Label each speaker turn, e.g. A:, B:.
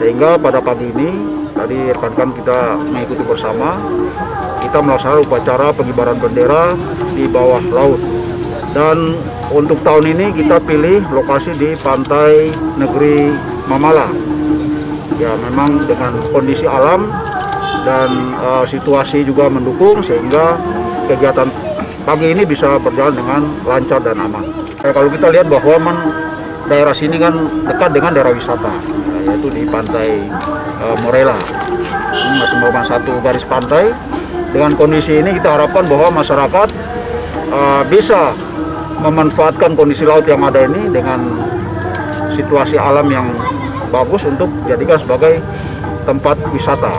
A: Sehingga pada pagi ini tadi rekan-rekan kita mengikuti bersama, kita melaksanakan upacara pengibaran bendera di bawah laut. Dan untuk tahun ini kita pilih lokasi di pantai negeri Mamala. Ya, memang dengan kondisi alam dan situasi juga mendukung sehingga kegiatan pagi ini bisa berjalan dengan lancar dan aman. Kalau kita lihat bahwa daerah sini kan dekat dengan daerah wisata, yaitu di pantai Morela. Ini masih merupakan satu garis pantai. Dengan kondisi ini kita harapkan bahwa masyarakat bisa memanfaatkan kondisi laut yang ada ini dengan situasi alam yang bagus untuk dijadikan sebagai tempat wisata.